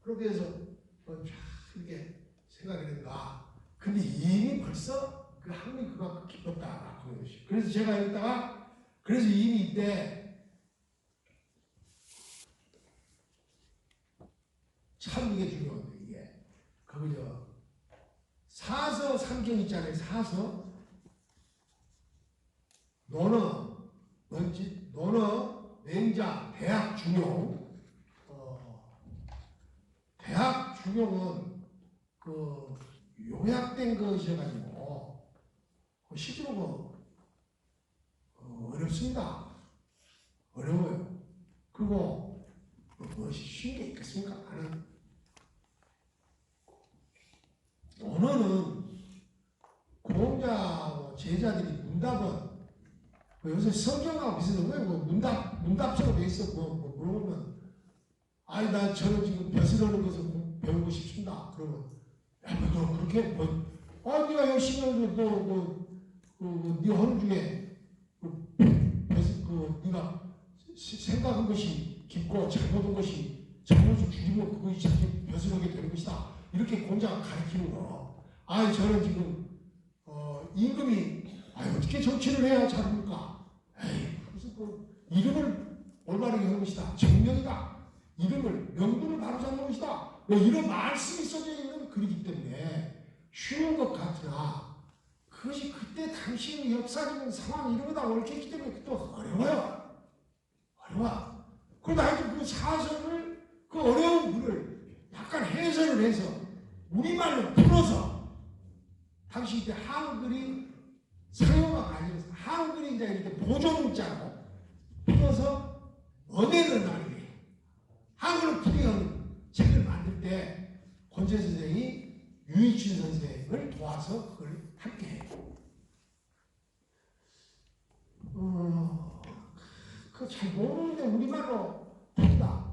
그렇게 해서 쫙 이렇게 생각이 된다. 근데 이미 벌써 그 학문이 그만큼 깊었다라고 하는 것이. 그래서 제가 여기다가 그래서 이미 이때 참 이게 중요한데 이게 그거죠. 사서 삼경 있잖아요. 사서 너는 맹자 대학 중용 대학 중용은 그 요약된 것이어가지고 실제로 어렵습니다. 어려워요. 그리고 무엇이 쉬운 게 있겠습니까? 나는 언어는 공자 제자들이 문답은 요새 성경하고 비슷한 거예요. 문답처럼 돼 있어. 물어보면 아니 나 저는 지금 벼슬하는 것을 배우고 싶습니다. 그러면 야, 너 그렇게 네가 열심히 해서 네 하는 중에 네가 생각한 것이 깊고 잘못한 것이 잘못을 줄이면 그것이 자기 벼슬하게 되는 것이다. 이렇게 공자가 가르치는 거. 아니 저는 지금 임금이 어떻게 정치를 해야 잘합니까? 에이 무슨 이름을 올바르게 하는 것이다. 정명이다. 이름을 명분을 바로 잡는 것이다. 이런 말씀이 써져 있는 글이기 때문에 쉬운 것 같으나 그것이 그때 당시 역사적인 상황 이런 거다 얽혀있기 때문에 또 어려워요. 어려워. 그러다 하여튼 그 사설을 그 어려운 글을 약간 해설을 해서 우리말로 풀어서 당시 이때 한글이 사용화가 아니라서 한글이 이제 이렇게 보존자로 풀어서 언어를 나누게 한글로 풀이하는 책을 만들 때 권재 선생이 유익춘 선생을 도와서 그걸 함께 해요. 그 잘 모르는데 우리말로 푼다.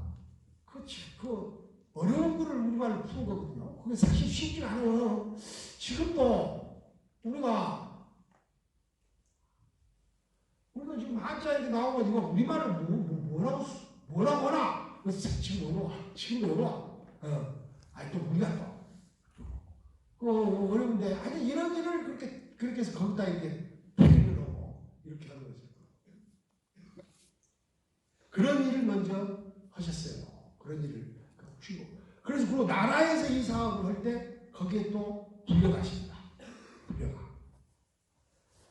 그 어려운 글을 우리말로 푸는 거거든요. 그게 사실 쉽지 않아요. 지금도 우리가 지금 한자 이렇게 나오고 이거 우리말을 뭐라고 하나? 그래서 지금 어려워. 또 우리가 또 어려운데 아니 이런 일을 그렇게 해서 거기다 이렇게 표현을 하고 이렇게 하는 거죠. 그런 일을 먼저 하셨어요. 그런 일을 주고. 그래서 그 나라에서 이 사업을 할 때 거기에 또 불려가십니다. 불려가.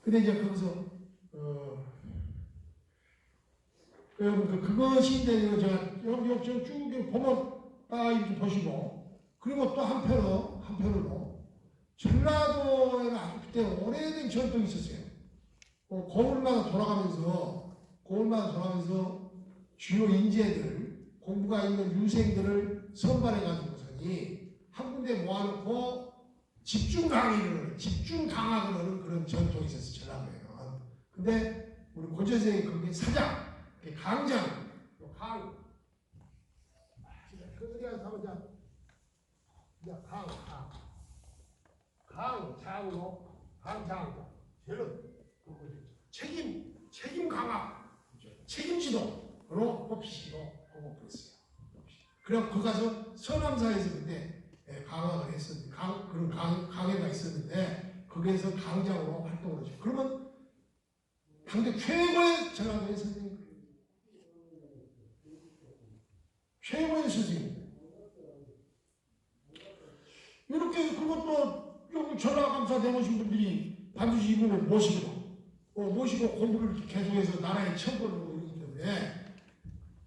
근데 이제 거기서 그것이 이제 제가 여기 쭉 보면 딱 이렇게 보시고 그리고 또 한편으로 전라도에는 아주 그때 오래된 전통이 있었어요. 고을마다 돌아가면서 주요 인재들 공부가 있는 유생들을 선발해가지고서니 한 군데 모아놓고 집중 강학을 하는 그런 전통이 있었어요. 전라도에는. 근데 우리 권재 선생님이 거기 사장 강장, 강장으로 책임 강화, 책임지도로 뽑히시고 그랬어요. 그래 거 가서 서남사에서 그때 강화를 했었는데 그런 강회가 있었는데 거기에서 강장으로 활동을 하죠. 그러면 당대 최고의 전라도의 선생님. 최고의 스승. 이렇게 그것도 여기 전라감사 되오신 분들이 반드시 이분을 모시고 공부를 계속해서 나라에 처벌하고 이러기 때문에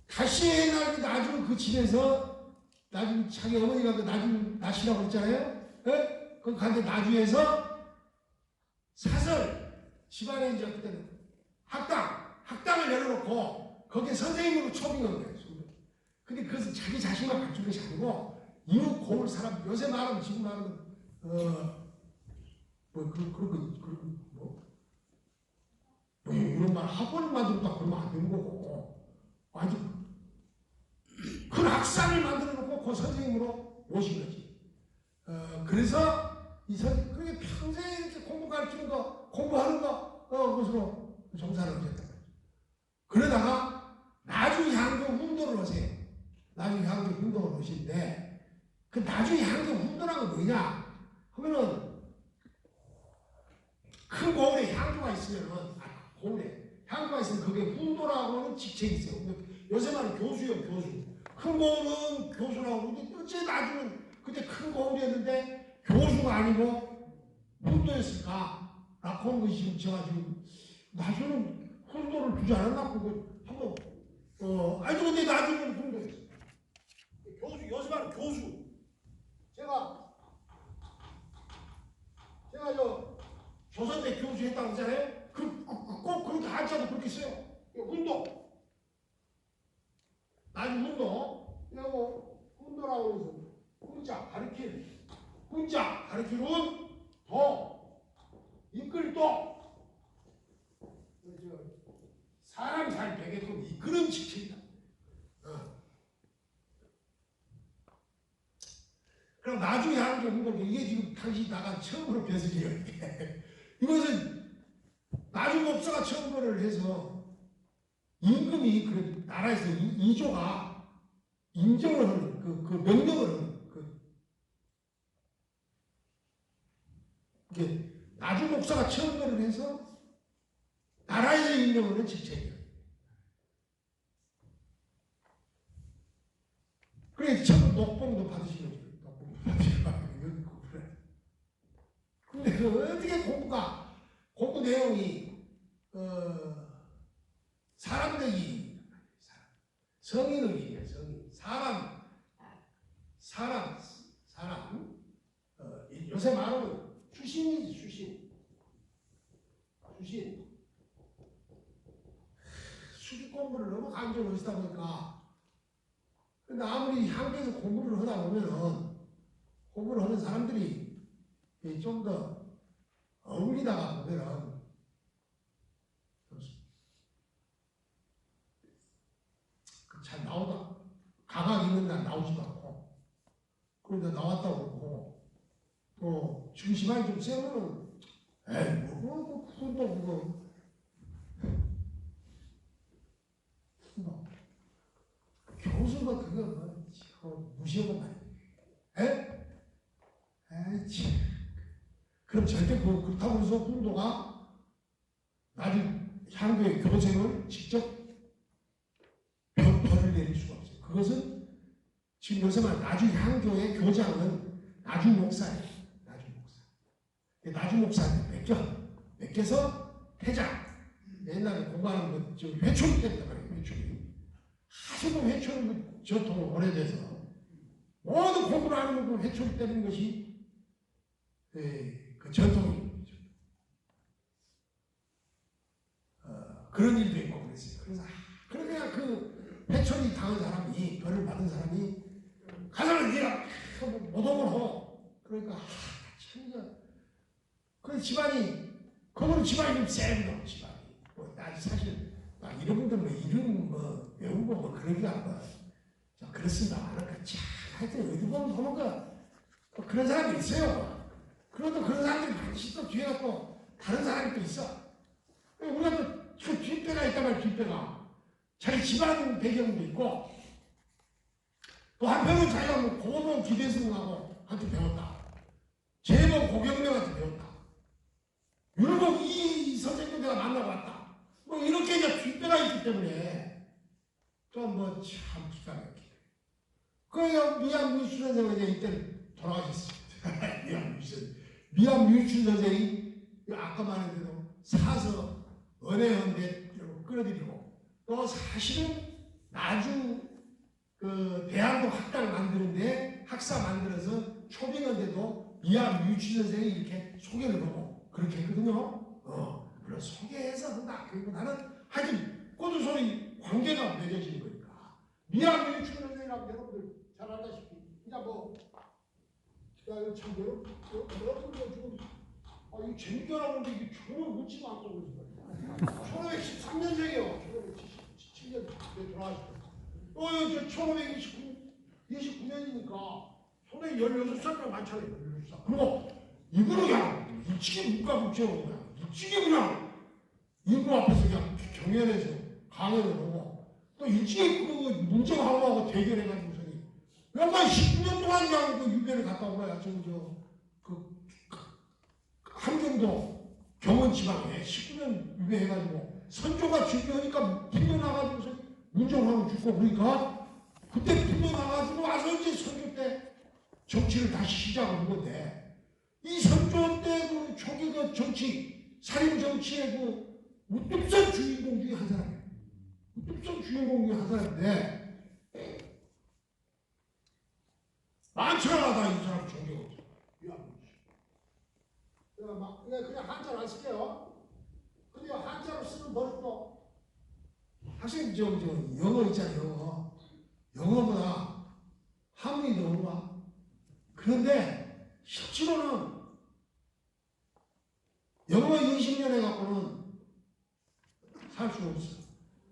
다시 나중에 그 집에서 나중에 자기 어머니가 그 나시라고 했잖아요. 그 간데 나주에서 사설 집안에 이제 그때는 학당을 열어놓고 거기에 선생님으로 초빙한 거예요. 근데 그것은 자기 자신만 갖춘 것이 아니고 이웃 고을 사람 요새 말하면 지금 말하면 이런 말 학원을 만들었다 그러면 안 되는 거고 아주 큰 학상을 만들어 놓고 그 선생님으로 모신 거지. 그래서 이 선생님 그게 평생 이렇게 공부 가르치는 거 공부하는 거 그것으로 정사를 하셨단 말이죠. 그러다가 나중에 향교 운동을 하세요. 나중에 향교 운동을 하시는데 그 나중에 향교 훈도란 건 뭐냐 하면은 큰 거울에 향교가 있으면은 거울에 향교가 있으면 그게 훈도라고 하는 직책이 있어요. 요새 말은 교수요 교수. 큰 거울은 교수라고 그러는데 어째 나중은 그때 큰 거울이었는데 교수가 아니고 훈도였을까? 라고 하는 것이 지금 제가 지금 나중에는 훈도를 주지 않았나? 그거 한번 아니 근데 나중에는 훈도였어요. 교수 요새 말은 교수. 제가 저 조선대 교수 했다고 하잖아요. 꼭 그렇게 한자도 그렇게 써요. 훈도. 나중 훈도. 이거 훈도라고 해서 훈자 가르칠. 훈자 가르치는 도. 이끌 도. 사람 잘 되게끔 이끄는 직책이다. 그럼 나중에 하는 게 없는 게 이게 지금 당시 나가 처음으로 벼슬이에요. 이것은 나중 목사가 처음으로 해서 임금이 그 나라에서 이조가 인정을 하는 그 명령을 하는 이게 나중 목사가 처음으로 해서 나라에서 인정하는 직책이에요. 그래 처음 녹봉도 받으시는 거죠. 근데 그 어떻게 공부 내용이 사람들이 성인을 얘기해. 성인 사람 요새 말하면 수신이지 수신 수기 공부를 너무 강조를 하시다 보니까 근데 아무리 향교에서 공부를 하다 보면은 공부를 하는 사람들이 좀 더 어울리다가 보면은 잘 나오다. 가각 있는 날 나오지도 않고 그런데 나왔다고 그러고 또 중심이 좀 세면은 에이 뭐 그거 교수가 그거 무시하고 말이야. 에이 참. 그럼 절대 그렇다고 해서 훈도가 나중 향교의 교생을 직접 벌을 내릴 수가 없어요. 그것은 지금 요새 말 나중 향교의 교장은 나중 목사예요. 나중 목사한테 맡겨서 회장. 옛날에 공부하는 거 회초리 때문에 말이에요. 회초리. 하도 회초리 전통이 오래돼서 모든 공부를 하는 거 회초리 때리는 것이 그 전통입니다. 그런 일도 있고 그랬어요. 그래서 그러니까 그 회초리 당한 사람이 벌을 받은 사람이 가서는 네가 모독을 하고 그러니까 참 그 집안이 그거는 집안이 좀 세거든. 집안이 나 사실 이런 분들 이름 외우고 그러기가 그렇습니다. 참 하여튼 어디 보면 그런 사람이 있어요. 그래도 그런 사람들이 반드시 또 뒤에 또 다른 사람이 또 있어. 우리가 또 그 뒷배가 있단 말이야. 뒷배가 자기 집안 배경도 있고 또 한편은 자기가 고모 기대승하고 한테 배웠다. 재범 고경명한테 배웠다. 유럽 이 선생도 내가 만나고 왔다. 이렇게 이제 뒷배가 있기 때문에 좀 참 기가 막히네. 그래서 미암 유춘 선생은 이제 이때 돌아가셨습니다. 미암 유춘 선생이 아까 말한 대로 사서 은혜연대 끌어들이고 또 사실은 나중 그 대한독 학당을 만드는데 학사 만들어서 초빙한데도 미암 유춘 선생이 이렇게 소개를 하고 그렇게 했거든요. 물론 소개해서 한다. 그리고 나는 하여튼 꼬두소리 관계가 맺어지는 거니까. 미암 유춘 선생이라고 여러분들 잘 알다시피 그냥 참 여러분들 지금 이거 재밌게 하라고 하는데 이게 전혀 묻지도 않고 그러는 거예요. 1513년생이에요. 1517년 돌아가셨어요. 1529년이니까 손에 16살이나 많잖아요. 16살. 그리고 이거는 그냥 일찍이 문과국제로 그냥 일찍이 그냥 인구 앞에서 그냥 경연해서 강연을 하고 또 일찍이 그 문정하고하고 대결해가지고서니 몇만 19년 동안 조그만 그 유배를 갔다 온 거야. 그 함경도 경원 지방에 19년 유배해가지고 선조가 죽여니까 풀려나가지고서 문정왕 죽고 그러니까 그때 풀려나가지고 와서 이제 선조 때 정치를 다시 시작한 건데 이 선조 때 그 초기 그 정치 살인 정치의 그 우뚝선 주인공 중에 한 사람이에요. 우뚝선 주인공 중에 한 사람인데 많잖아 이 사람 존경하고 그냥 한자로 안 쓸게요. 근데 한자로 쓰는 버릇도 학생님 저 영어 있잖아요. 영어보다 한문이 더 어려워. 그런데 실제로는 영어 20년 해갖고는 살 수 없어.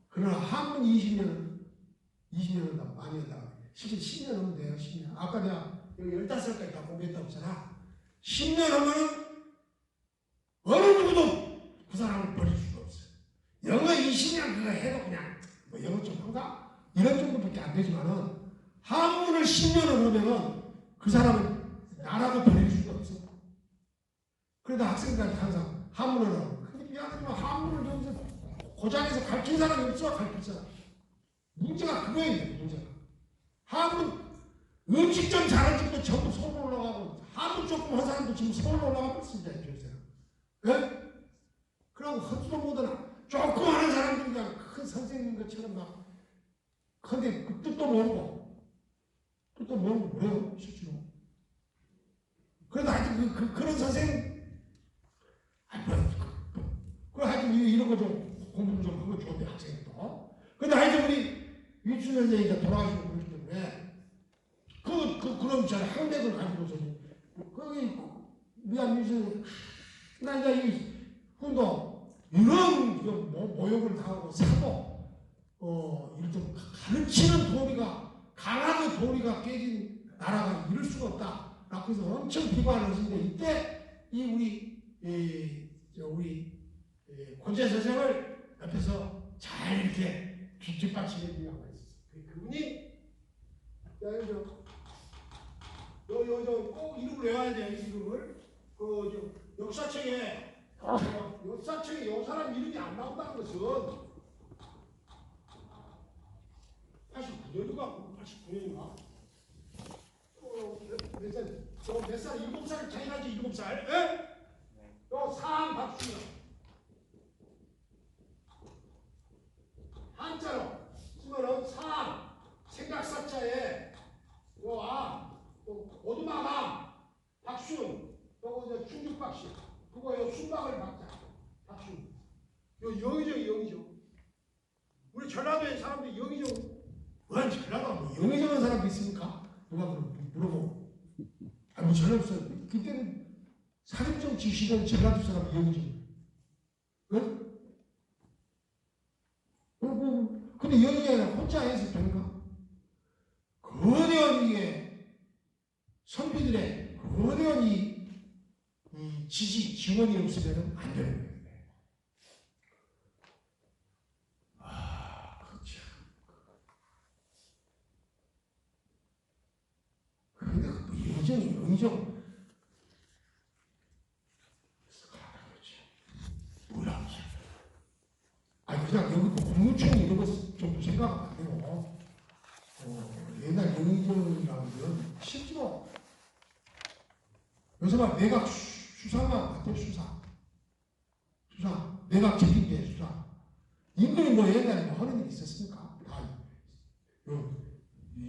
그러나 한문 20년은 다 많이 한다. 실제 10년 하면 돼요. 10년. 아까 내가 여기 15살까지 다 공부했다고 했잖아. 10년 하면은 어느 누구도 그 사람을 버릴 수가 없어요. 영어 20년 그거 해도 그냥 뭐 영어 좀 한가? 이런 정도밖에 안 되지만은 한문을 10년을 하면은 그 사람은 나라도 버릴 수가 없어. 그러다 학생들한테 항상 한문을 하고. 근데 미안하지만 한문을 여기서 고장에서 가르친 사람이 없어. 가르칠 사람. 문제가 그거예요. 문제가. 한문 음식 좀 잘하는 전부 서울 올라가고 한문 조금 한 사람도 지금 서울 올라가고 있습니다. 예? 그러고 헛수도 못하나 조금 하는 사람들이 그냥 큰 선생님 것처럼 막 근데 그 뜻도 모르고 뭐예요 실제로. 그래도 하여튼 그런 선생님 하여튼 이런 거 좀 공부 좀 하면 좋은데 학생도. 근데 하여튼 우리 유춘 선생님이 이제 돌아가시고 그러기 때문에 그런 저 항맥을 가지고서 거기 미안 유춘 나 이제 이 훈도 이런 모욕을 당하고 사도 이런 가르치는 도리가 강하게 도리가 깨진 나라가 이럴 수가 없다. 라고 해서 엄청 비관을 하시는데 이때 우리 권재 선생을 옆에서 잘 이렇게 뒷받침해 주는 양가 있었어요. 그분이 꼭 이름을 외워야 돼요. 이 이름을 역사책에 이 사람 이름이 안 나온다는 것은 89년인가 89년인가 몇 살? 7살 차이 나지 7살? 예? 사한 박수영 한자로 쓰면은 사한 생각사자에 오두마가 박수영 요거 충죽박씨 그거 요 순박을 박자 박수 요 영의정 우리 전라도에 사람들이 영의정 왜 전라도가 뭐 영의정한 사람도 있습니까? 누가 물어보고 뭐 전라도 그때는 사립정치 시대는 전라도 사람 영의정 응? 근데 영의정이 혼자 해서 되는가? 거대한 이게 선비들의 거대한 이 지지, 지원이 없으면 안 되는 거예요. 그렇죠. 근데 영의정. 뭐야? 그냥 여기 국무총 이런 거 좀 생각 안 해요. 옛날 영의정이라는 건 실제로 요새 막 내각 수사만 같은 수사. 내각 책임제 수사. 임금이 뭐 옛날에 뭐 하는 일이 있었습니까? 다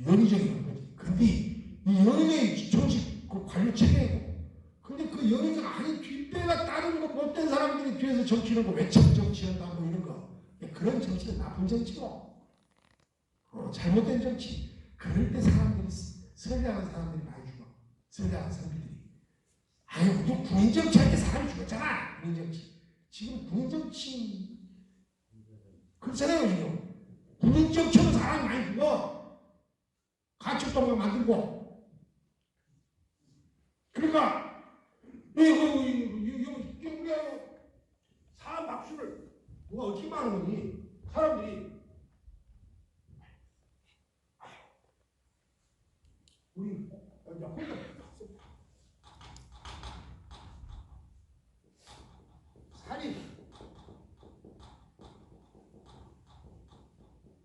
영의정이라는 거지. 근데 이 영의정이 정식 그 관료 체계고. 근데 그 영의정 아닌 뒷배가 따르는 거 못된 사람들이 뒤에서 정치하는 거 외척 정치한다 뭐 이런 거. 그런 정치는 나쁜 정치고. 잘못된 정치. 그럴 때 사람들이 선량한 사람들이 많이 죽어. 선량한 선비들이. 우리 군인정치 할 때 사람이 죽었잖아. 군인정치. 지금 군인정치 그렇잖아요 지금. 군인정치는 사람이 많이 죽어. 가축동맹 만들고. 그러니까 우리가 사람 박수를 누가 어떻게 말하는 거니? 사람들이 우리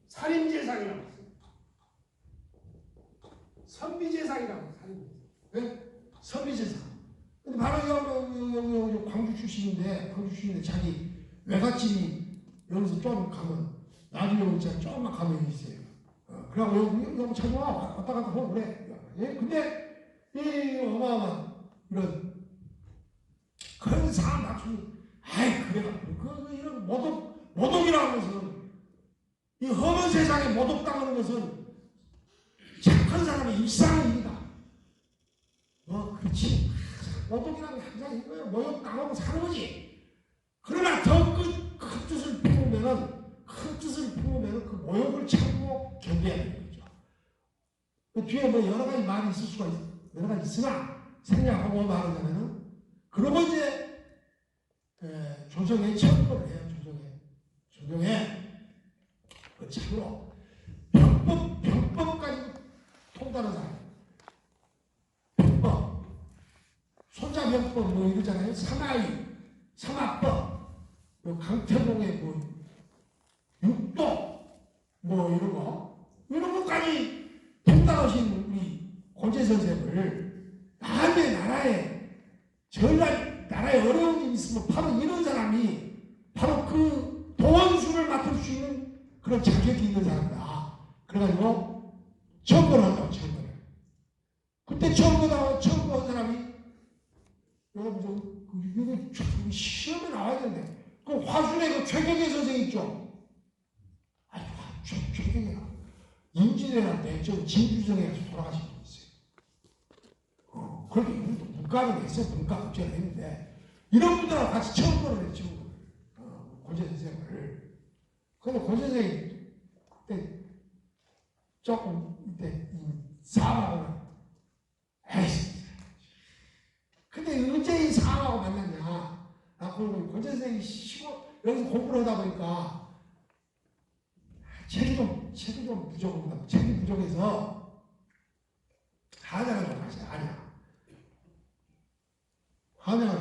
살인재상이라고 했어요. 선비재상이라고 살인재상. 네? 선비재상. 근데 바로 광주 출신인데 자기 외갓집이 여기서 좀 가면 나중에 진짜 조금만 가면 있어요. 그래갖고 여기 찾아와 왔다 갔다 하고 그래. 예? 근데 이 어마어마한 이런 그런 사람 맞추니 아이 그래갖고 이런 모독이라는 것은 이 험한 세상에 모독당하는 것은 착한 사람의 일상입니다. 그렇지. 모독이라는 게 항상 이거예요. 모욕당하고 사는 거지. 그러나 더 큰 뜻을 품으면은 그 모욕을 참고 견뎌야 되는 거죠. 그 뒤에 뭐 여러 가지 말이 있을 수가 여러 가지 있으나 생략하고 말하자면은 그러고 이제 조정의 처벌을 해요. 조정의 그 참으로 병법까지 통달한 사람. 병법, 손자병법 뭐 이러잖아요. 삼합법, 강태공의 육도 뭐 이런 것까지 통달하신 우리 고재 선생을 나라에 어려운 일이 있으면 바로 이런 사람이 바로 그 도원수를 맡을 수 있는 그런 자격이 있는 사람이다. 그래가지고 청구를 한다고. 그때 청구한 사람이 여러분 시험에 나와야 되는데 그 화순의 그 최경계 선생 있죠? 아니 최경계 임진왜란 좀 진주성에 가서 돌아가신 분 있어요. 그렇게 문과를 했어요. 문과 국제를 했는데 이런 분들하고 같이 청구를 했죠. 고재 선생을. 근데 고재 선생이 그때 조금 이때 사망을 에이씨. 근데 언제 이 사람하고 만났냐? 그리고 고재 선생이 여기서 공부를 하다 보니까 책이 좀 부족합니다. 책이 부족해서 한양을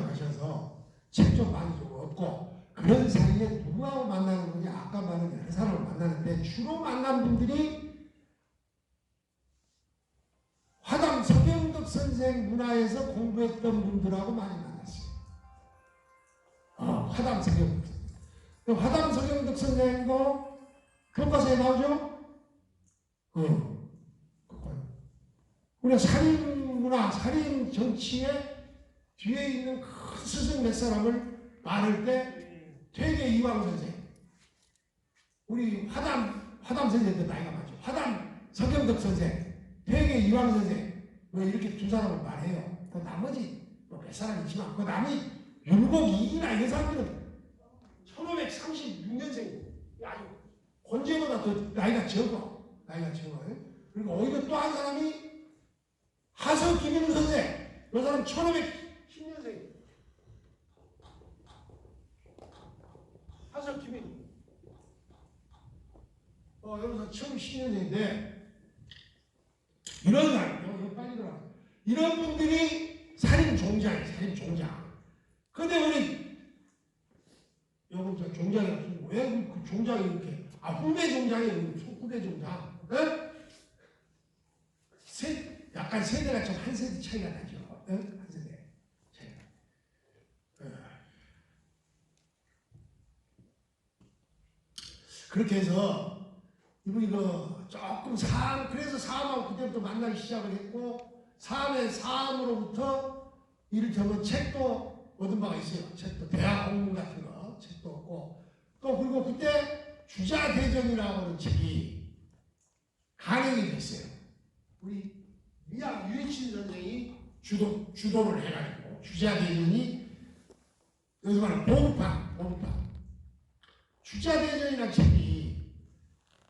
가셔서 책 좀 많이 좀 얻고 그런 사이에 누구하고 만나는 거냐? 아까 말한 여러 사람을 만나는데 주로 만난 분들이 화담 서경덕 선생 문화에서 공부했던 분들하고 많이 만났어요. 화담 서경덕 선생도 교과서에 나오죠? 우리가 살인 문화, 살인 정치에 뒤에 있는 큰 스승 몇 사람을 말할 때 되게 이왕 선생, 우리 화담 선생님들 나이가 많죠. 화담 서경덕 선생, 되게 이왕 선생, 뭐 이렇게 두 사람을 말해요. 또 나머지 뭐 몇 사람 있지만 그 남이 율곡 이기나 이런 사람들은 1536년생이에요. 아주 권재보다 더 나이가 적어. 그리고 오히려 또 한 사람이 하서 김일우 선생. 그 사람 1510년생이에요. 하서 김일우. 여기서 1510년생인데 이런 사람, 빨리 들어. 이런 분들이 살인 종장. 근데 우리 여러분 저 종장이 없으면 왜 그 종장이 이렇게 후배 종장이에요. 후배 종장. 네? 약간 세대가 좀 한 세대 차이가 나죠. 네? 한 세대 차이가. 그렇게 해서 이분이 조금 그래서 사암하고 그때부터 만나기 시작을 했고 사암으로부터 이를테면 책도 얻은 바가 있어요. 책도 대학 공문 같은 거 책도 얻고 또 그리고 그때 주자대전이라고 하는 책이 간행이 됐어요. 우리 미양 유해진 선생이 주도를 해가지고 주자대전이 여기서 말하는 보급판 주자대전이라는 책이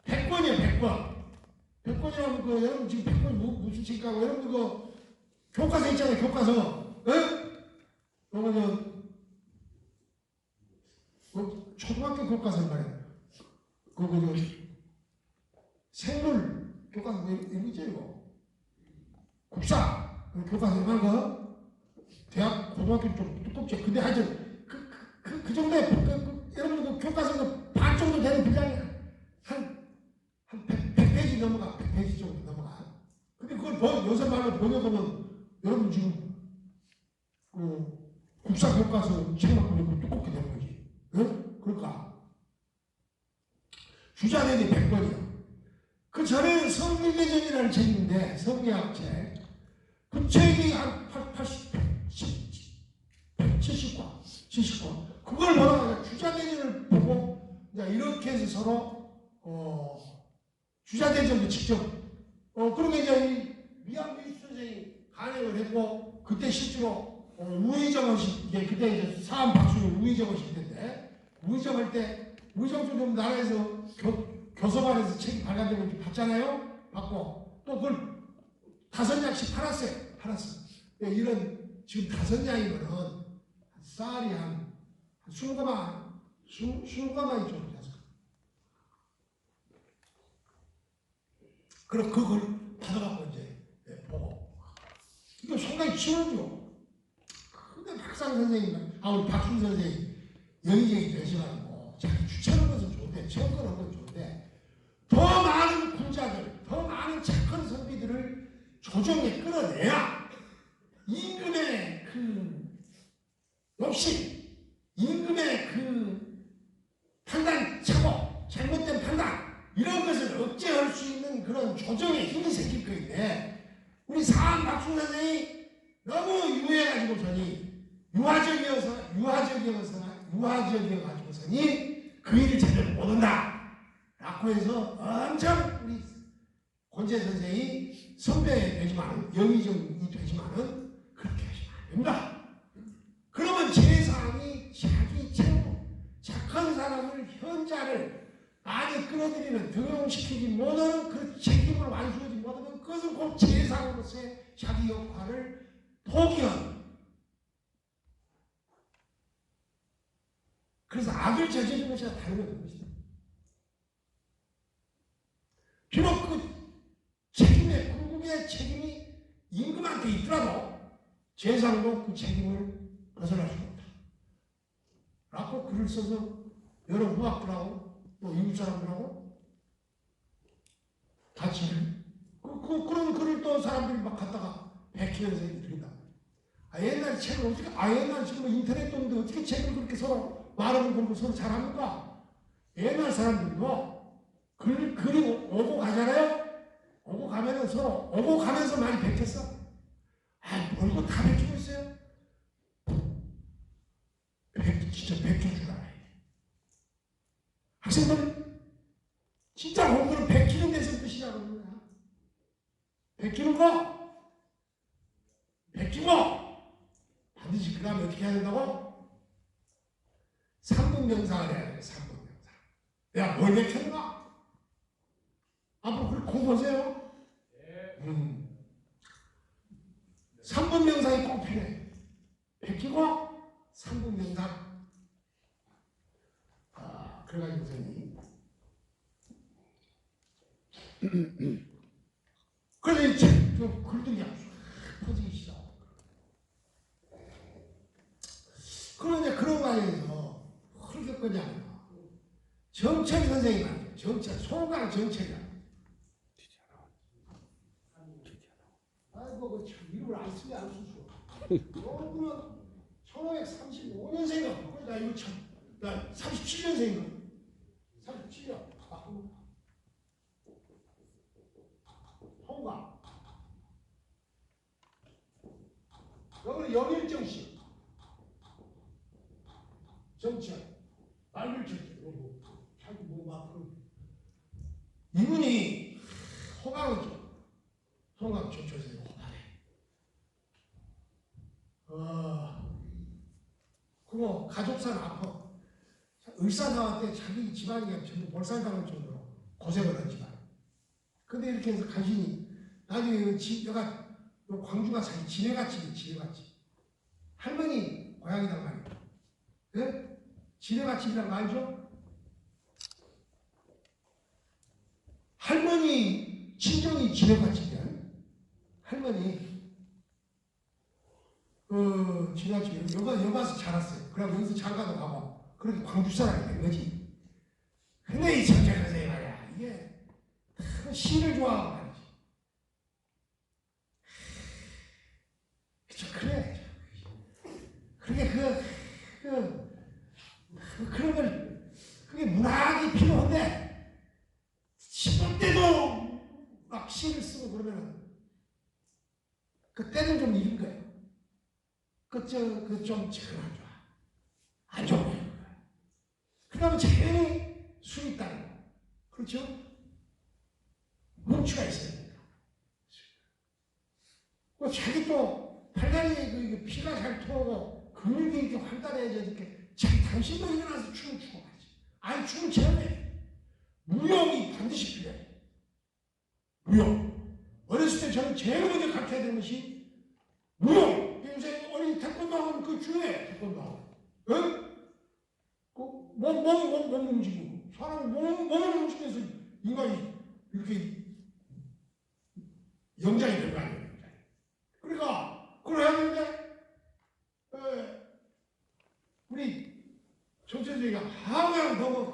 100권이에요. 100권이라면 여러분 지금 100권이 무슨 책이라고 여러분 교과서 있잖아요. 교과서. 그러면 초등학교 교과서 말이에요. 생물 교과서 이거 있죠 이거. 국사 교과서 한 거, 대학, 고등학교 좀 두껍죠. 근데 하여튼, 그 정도의, 여러분, 그 교과서 반 정도 되는 분량이 한 100페이지 넘어가. 100페이지 정도 넘어가. 근데 그걸 요새 말로 번역하면, 여러분 지금, 국사 교과서 책만 보니까 두껍게 되는 거지. 응? 그러니까. 주자내지 100번이야. 그 전에는 성리대전이라는 책인데, 성리학 책. 그 책이 한 70과. 그걸 보다가 주자대전을 보고, 이렇게 해서 서로, 주자대전도 직접, 그러게 이제 미양미 선생이 간행을 했고, 그때 실제로, 우의정하실 때, 그때 이제 사암 박수를 우의정하실 때인데, 우의정할 때, 우의정도 좀 나라에서 교섭안에서 책이 발간되고 이렇게 봤잖아요? 받고. 또 그걸 5냥씩 팔았어요. 이런, 지금 5냥이면은, 쌀이 한 20가마이 정도 됐어. 그럼 그걸 받아갖고 이제 보고. 이거 상당히 치워줘. 근데 박상 선생님, 우리 박순 선생님, 여기저기 되셔가지고, 자기 추천하는 것은 좋은데, 체험하는 건 좋은데, 더 많은 군자들, 더 많은 착한 선비들을 조정에 끌어내야 임금의 그 욕심, 임금의 그 판단 착오, 잘못된 판단, 이런 것을 억제할 수 있는 그런 조정의 힘이 생길 거인데, 우리 사암 박순 선생이 너무 유해가지고서니, 유화적이어가지고서니 그 일을 제대로 못한다 라고 해서 엄청 우리 권재 선생이 선배 되지만, 영의정이 되지만은 그렇게 하시면 안 됩니다. 그러면 제사함이 자기 최고 착한 사람을, 현자를 많이 끌어들이는, 등용시키지 못하는 그 책임을 완수하지 못하면 그것은 곧 제사함으로서의 자기 역할을 포기한. 그래서 악을 저지르는 것이나 다름없는 것이다. 비록 그 궁극의 책임이 임금한테 있더라도 제사로 그 책임을 벗어날 수가 없다. 라고 글을 써서 여러 후학들하고 또 이웃 사람들하고 같이 그런 글을 또 사람들이 막 갖다가 베끼면서 드린다. 옛날 책을 어떻게, 옛날 지금 인터넷도 없는데 어떻게 책을 그렇게 서로 말하는 공부 서로 잘합니까? 옛날 사람들도 글이 오고 가잖아요? 오고 가면은 서로 오고 가면서 많이 베꼈어. 뭘고 다 베끼고 있어요? 진짜 베껴줄 알아야 돼. 학생들은 진짜 공부는 베끼는 데서 뜻이라고 하는 거야. 베끼는 거, 베끼고 반드시 그 다음에 어떻게 해야 된다고? 3분 명상을 해야 돼. 3분 명상. 내가 뭘 베꼈는가? 앞으로 그걸 공부하세요. 3분 명상이 꼭 필요해. 베끼고 3분 명상. 그래가지고 선생님. 그래서 이제 글들이 퍼지기 시작. 그런데 그런 과정에서 흘렸거냐. 정철 선생님 말이죠. 정철, 소강 정철이야. 아이고, 이름을 안 쓰게 안 쓰죠. 여러분은 1535년생이야. 나 이거 참, 나 37년생이야. 37년. 통과. 여기는 영일정씨. 정철. 말글정철. 자기 이분이 호강이죠. 호강 정철생이 호강해. 그거 가족사는 아파. 의사 나왔을 때 자기 집안이 전부 몰살당할 정도로 고생을 한 집안. 근데 이렇게 해서 간신히 나중에 여가 광주가 자기 지뢰갓집이. 할머니 고향이란 말이에요. 네? 지뢰갓집이란 거 알죠? 할머니 친정이 지뢰갓집이야. 할머니. 지나치게 여기 와서 자랐어요. 그래서 여기서 장가도 가고 그렇게 광주 사람이 된 거지. 근데 이 천재 선생님 말이야, 이게 시를 좋아하고 말이지. 그쵸, 그래. 그게 그런 걸, 그게 문학이 필요한데, 10분 때도 막 시를 쓰고 그러면은, 그때는 좀 잃은 거예요. 좀 지금 안 좋아. 안 좋은 거예요. 그러면 자연히 술이 있다는 거. 그렇죠? 뭉치가 있어야 됩니다. 자기 또 팔다리에 피가 잘 통하고 근육이 이렇게 활달해져 이렇게 자기 당신도 일어나서 춤을 추고 말이지. 아니 춤을 춰야 돼. 무용이 반드시 필요해. 무용. 어렸을 때 저는 제일 먼저 가르쳐야 되는 것이 무용. 요새 어린이 태권도 하면 그거 중요해. 태권도 하고. 응? 몸 움직이고. 사람이 몸을 움직여서 인간이 이렇게 영장이 된 거 아니에요. 그러니까 그걸 해야 되는데 우리 정철이가 항상 너무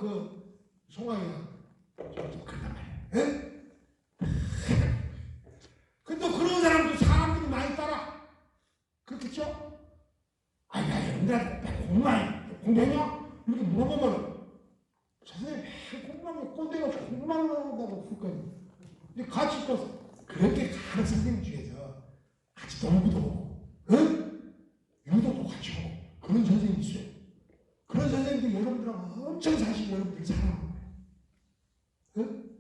송아이가 좀 그런 말이야. 근데 그런 사람도 사람들이 많이 따라. 그렇겠죠? 아니 야 여러분들 공부했냐? 이렇게 물어보면 선생님 공부하면 꼰대가 공부만 한다고 그럴거예요. 근데 같이 또 그렇게 가는 선생님 중에서 같이 놀고도 오고, 응? 유도도 같이 하고 그런 선생님이 있어요. 그런 선생님들 여러분들하고 엄청 사실 여러분들 사랑하는 거예요. 응?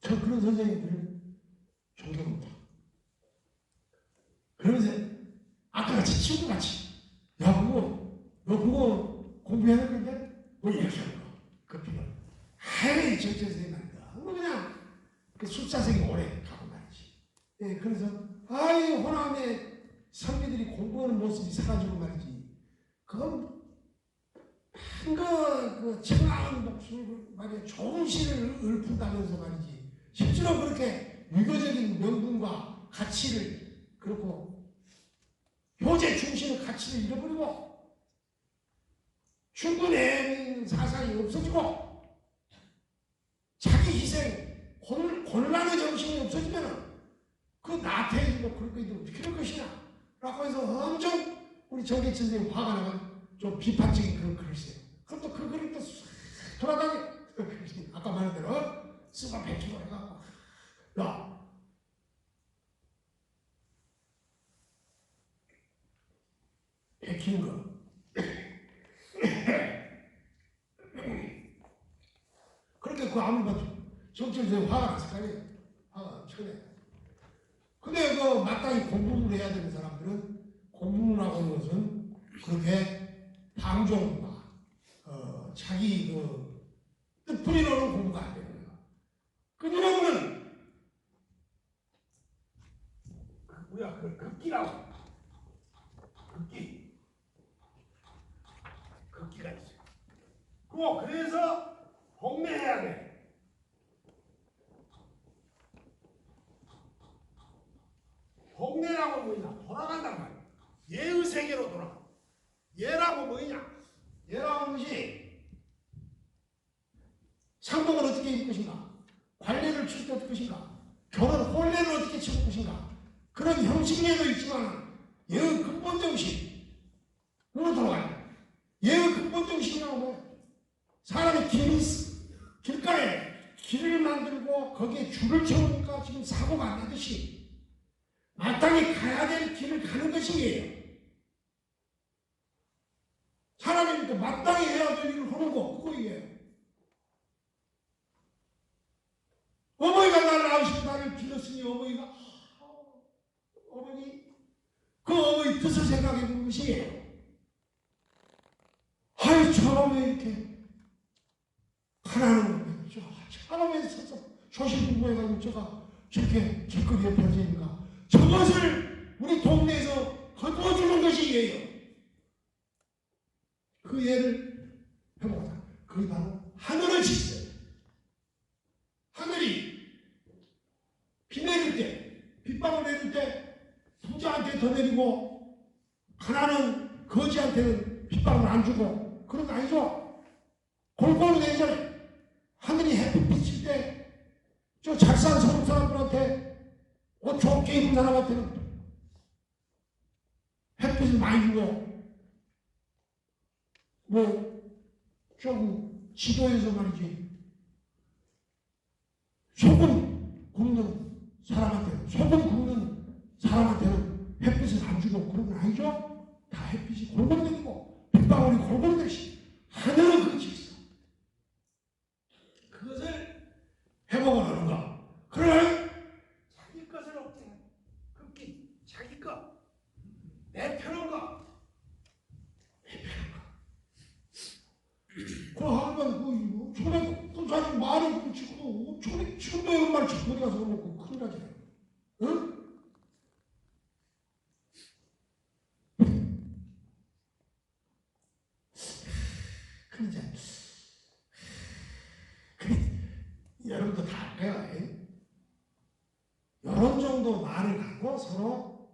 저 그런 선생님들을 존경합니다. 그러면서 아까 같이 친구같이 야 너 그거 공부해야 되는데 뭐 이렇게 하는 거 급히는 해외 정치 선생님 아니다. 그냥 그 숫자생이 오래 가고 말이지. 예, 그래서 아이 호남의 선비들이 공부하는 모습이 사라지고 말이지. 그건 그 청아한 목소리를 말이야 좋은 시를 읊은다면서 말이지. 실제로 그렇게 유교적인 명분과 가치를 그렇고 효제 중심의 가치를 잃어버리고 충분히 사상이 없어지고 자기 희생 곤란의 정신이 없어지면 그 나태해지고 그럴 거이들 어떻게 할 것이냐 라고 해서 엄청 우리 정계천 선생님 화가 나면 좀 비판적인 그런 글을 써요. 그럼 또 그 글을 또 돌아다니 아까 말한 대로 쓰고 배치고 해갖고 야 베끼는 거 그렇게 그 아무리 봐도 정치적인 화가 났을 거 아니에요. 화가 쳐내. 근데 그 마땅히 공부를 해야 되는 사람들은 공부를 하는 것은 그렇게 방종과 자기 뜻풀이로는 공부가 안 되는 거예요. 끊임없는 극기라고 극기가 있어요. 그래서 홍매해야 돼. 홍매라고 뭐냐? 돌아간단 말이야. 예의 세계로 돌아가. 예라고 뭐냐? 예라는 것이 상복을 어떻게 입을 것인가? 관례를 칠 때 어떨 것인가? 결혼 혼례를 어떻게 치를 것인가? 그런 형식례도 있지만 예의 근본 정신으로 돌아가요. 예의 근본 정신이라고 뭐예요? 사람이 길가에 길을 만들고 거기에 줄을 채우니까 지금 사고가 안 나듯이 마땅히 가야 될 길을 가는 것이에요. 사람이 마땅히 해야 될 일을 하는 거 그거예요. 어머니가 나를 낳으시고 나를 길렀으니 어머니 그 어머니 뜻을 생각해 보는 것이에요. 아이 저놈 왜 이렇게 하나는 처음에 서서 조실 공부해가지고 제가 저렇게 길거리에 펴지니까 저것을 우리 동네에서 거두어주는 것이 예요. 그 예를 해보자. 그게 바로 하늘의 질서예요. 하늘이 비 내리는 더 내리고 하나는 거지한테는 빗방울 안 주고 그런 거 아니죠? 골고루 내리잖아요. 하늘이 햇빛 비칠 때 저 잘 산 서울 사람들한테 옷 좋게 입은 사람한테는 햇빛을 많이 주고 좀 지도에서 말이지 소금 굽는 사람한테는 햇빛을 안 주고 그런 건 아니죠? 다 햇빛이 골고루 내리고 빗방울이 골고루 내리시 하늘은 그것이 있어. 그것을 회복을 하는가? 그러나 자기 것을 없게 흠기 자기 것 내 편한가? 내 편한가? 그 하루만 그 사실 말을 그렇고 지금도 이런 말 짓고 어디 가서 그러고 큰일 나지. 응? 여러분도 다 알아요. 이런 정도 말을 갖고 서로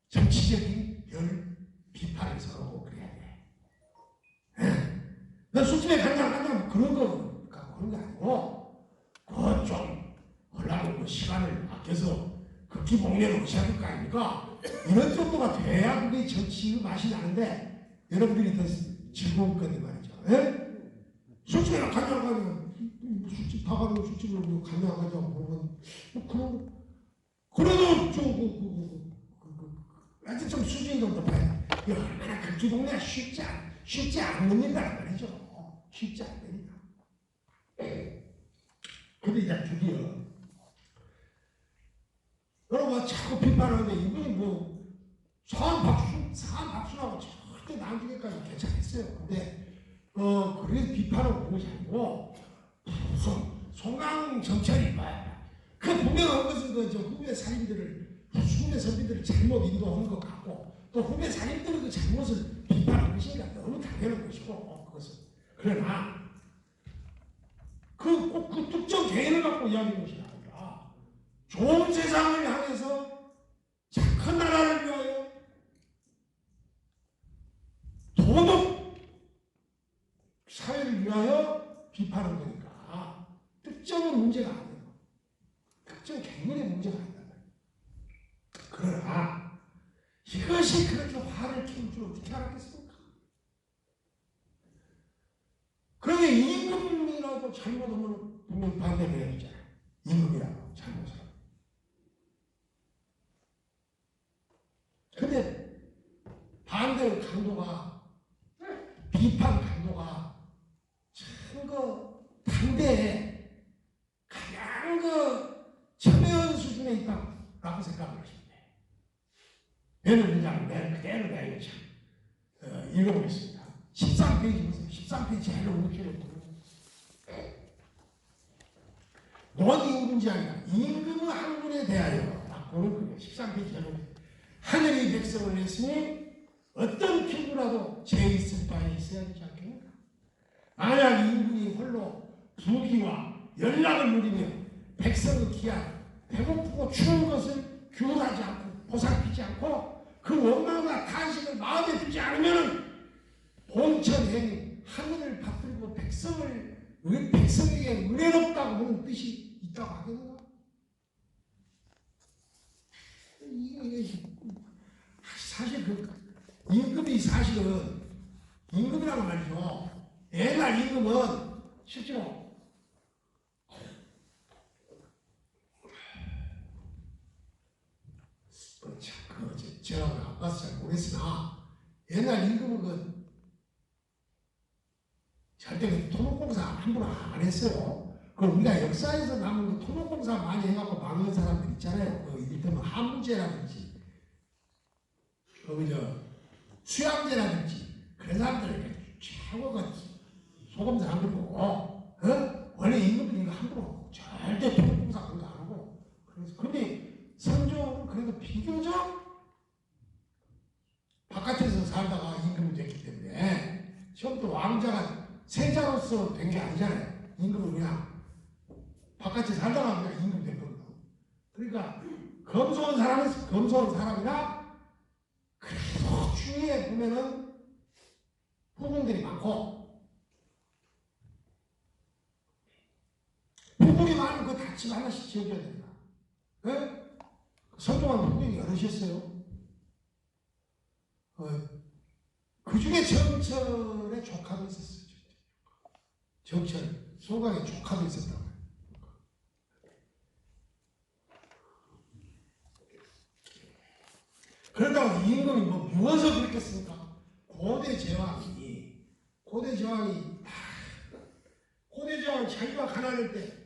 정치적인 비판을 서로 그래야 돼. 너 술집에 간다 그런 거 갖고 그런 거 아니고 그거 좀 하려고 시간을 아껴서 극기봉례를 하셔야 될 거 아닙니까? 이런 정도가 돼야 그게 정치의 맛이 나는데 여러분들이 더 즐거울 건데 말이죠. 술집에 간다고 하면 술집 다 가는 술집을 간다고 하자고 그러면 그래도 하여튼 좀 수준이 좀 높아야 돼. 이거 얼마나 극기봉례가 쉽지 않는 일이란 말이죠. 쉽지 않는 일이다. 근데 이제 드디어 여러분 자꾸 비판하는데 이분이 사한 박수라고 절대 나중에까지 괜찮겠어요. 근데 그래서 비판을 본 것이 아니고 송강 정찰이 그 분명한 것은 후배 선비들을 잘못 인도하는 것 같고 또 후배 사님들의 그 잘못을 비판하는 것이니까 너무 당연한 것이고 그것은 그러나 꼭 그 특정 개인을 갖고 이야기하는 것이 아니라 좋은 세상을 향해서 착한 나라를 위하여 도덕 사회를 위하여 비판하는 거니까 특정은 문제가 아니에요. 특정 개인의 문제가 아니다. 그러나 이것이 그렇게 화를 키울 줄 어떻게 알았겠습니까? 그러게 임금이라도 잘못하면 분명히 반대를 해야 되잖아요. 임금이라고 잘못을. 근데 반대 강도가 비판 강도가 참 당대에 가장 첨예한 수준에 있다라고 생각을 하십니다. 예를 들자면 그대로 내가 이거 참 읽어보겠습니다. 13페이지 보세요. 13페이지 제일 오른쪽에 보면 논임금제 아니라 임금의 한군에 대하여 라고는 그게 13페이지 제일 오른쪽에 하늘이 백성을 냈으니 어떤 피부라도 죄 있을 바에 있어야 되지 않겠는가? 만약 임금이 홀로 부귀와 연락을 누리며 백성의 기한 배고프고 추운 것을 규율하지 않고 보살피지 않고 그 원망과 탄식을 마음에 들지 않으면 본천행이 하늘을 받들고 백성에게 은혜롭다고 하는 뜻이 있다고 하겠는가? 사실 임금이 사실은 임금이라는 말이죠. 옛날 임금은 실제로 제가 안 봐서 잘 모르겠으나 옛날 임금은 절대 토목공사 함부로 안 했어요. 우리가 역사에서 남은 토목공사 많이 해갖고 망한 사람들 있잖아요. 이를테면 함무제라든지 수양제라든지 그런 사람들에게 최고가 소금사 안 그러고 원래 임금은 이거 함부로 절대 토목공사 그런 거 안 하고 근데 선조는 그래도 비교적 바깥에서 살다가 임금이 됐기 때문에 처음부터 왕자가 세자로서 된 게 아니잖아요. 임금은 그냥 바깥에 살다가 그냥 임금 된 겁니다. 그러니까 그 검소한 사람은 검소한 사람이나 그래도 주위에 보면은 부분들이 많고 부분이 많은 그 다 집 하나씩 지어줘야 된다. 네? 성공한 부분이 여럿이었어요. 그 중에 정철의 조카도 있었어요. 정철, 소강의 조카도 있었다고 해요. 그런다고 임금이 뭐 미워서 그랬겠습니까? 고대 제왕이 자기가 가난할 때,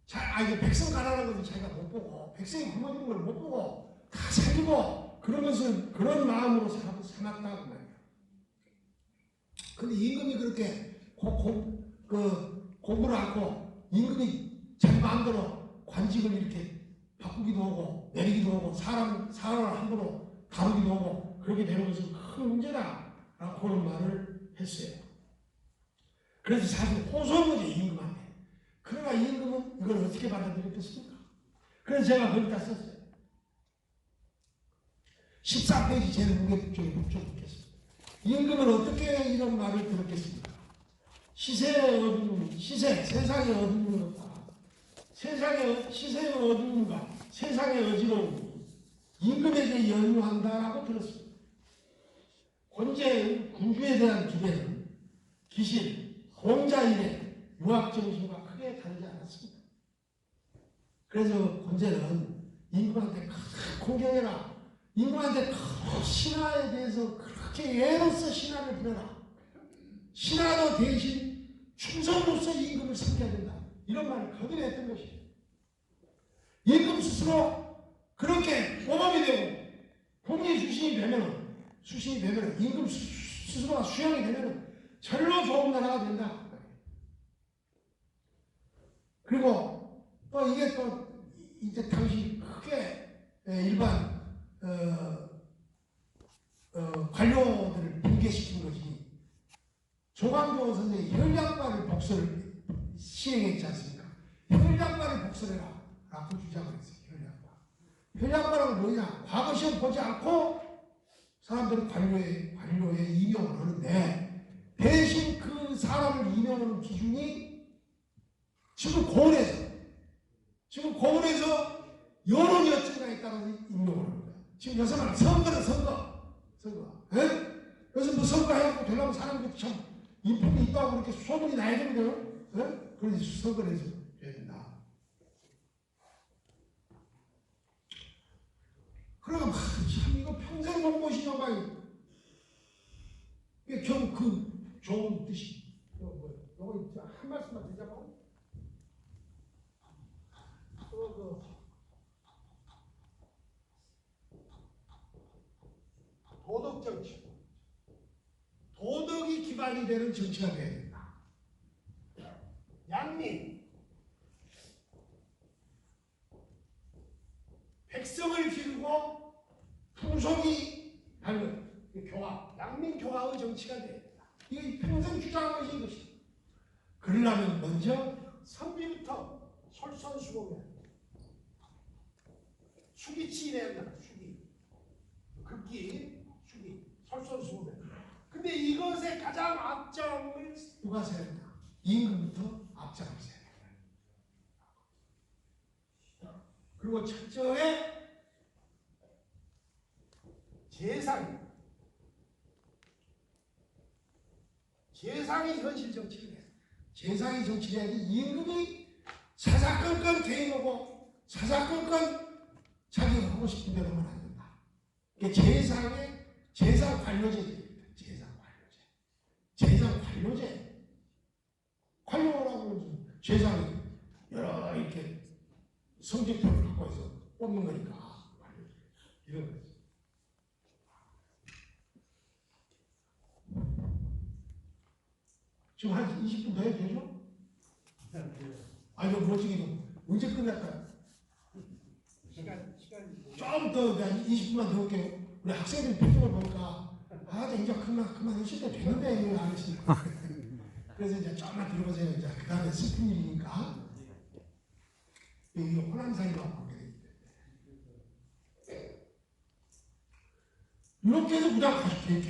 이제 백성 가난한 것을 자기가 못 보고, 백성이 굶어지는 걸 못 보고, 다 살리고, 그런 것을, 그런 마음으로 삼았다고 말이에요. 근데 임금이 그렇게 공부를 하고, 임금이 자기 마음대로 관직을 이렇게 바꾸기도 하고, 내리기도 하고, 사람을 함부로 다루기도 하고, 그렇게 되는 것은 큰 문제다라고 그런 말을 했어요. 그래서 사실 호소한 거죠, 임금한테. 그러나 임금은 이걸 어떻게 받아들였겠습니까? 그래서 제가 거기다 썼어요. 14페이지 제일 무게 쪽에 붙여놓겠습니다. 임금은 어떻게 이런 말을 들었겠습니까? 세상에 얻는 것과 시세에 얻는 것, 세상에 어지러움이 임금에게 연유한다라고 들었습니다. 권제의 군주에 대한 기대는 기실, 공자일의 유학 정신과 크게 다르지 않았습니다. 그래서 권제는 임금한테 공경해라. 임금한테 신하에 대해서 그렇게 애로써 신하를 부려라. 신하도 대신 충성으로서 임금을 섬겨야 된다. 이런 말을 거듭 했던 것이에요. 임금 스스로 그렇게 모범이 되고 공의 수신이 되면 임금 스스로가 수양이 되면 절로 좋은 나라가 된다. 그리고 또 이게 또 이제 당시 크게 일반 관료들을 붕괴시킨 것이 조광조 선생이 혈량과를 복설을 시행했지 않습니까? 혈량과를 복설해라 라고 주장을 했어요. 혈량과는 뭐냐? 과거 시험 보지 않고 사람들은 관료에 임명을 하는데 대신 그 사람을 임명하는 기준이 지금 고을에서 여론이 어쩌냐에 따라서 임명을 하는 거예요. 지금 여기서 선거는 선거. 예? 그래서 뭐 선거해갖고 되려면 사람들이 참 인품이 있다고 그렇게 소문이 나야 되거든요. 예? 그래서 선거를 해서 해야 된다. 그러면 참 이거 평생 공부하신 양반이 이게 그 좋은 뜻이 요거 한 말씀만 드리자면 도덕 정치, 도덕이 기반이 되는 정치가 되어야 된다. 양민, 백성을 기르고 풍속이 닮은 교화, 양민 교화의 정치가 되어야 된다. 이게 평생 주장하신 것이다. 그러려면 먼저 선비부터 솔선수범해야 된다. 수기치해야 된다. 극기, 수기, 솔선수범해야 된다. 근데 이것의 가장 앞장을 누가 서야 된다? 임금부터 앞장을 서야 된다. 그리고 첫째에 재상이 현실 정치를 해. 재상이 정치를 해야지 임금이 사사건건 개인하고 사사건건 자기가 하고 싶은 대로 하면 안 된다. 그러니까 재상 관료제입니다. 재상 관료제. 관료라고 재상이 여러 이렇게 성적표를 갖고 해서 뽑는 거니까 이런 거죠. 지금 한 20분 더 해도 되죠? 아니, 이거 뭐지, 언제 끝날까요? 좀 더, 20분만 더 할게요. 우리 학생들 표정을 보니까, 이제 그만 하실 때 되는데, 이걸 안 하시니까. 그래서 이제 조금만 들어보세요. 이제 그 다음에 슬픈 일이니까. 여기 호남사이로 관계되기 때문에. 이렇게 해서 그냥 가시게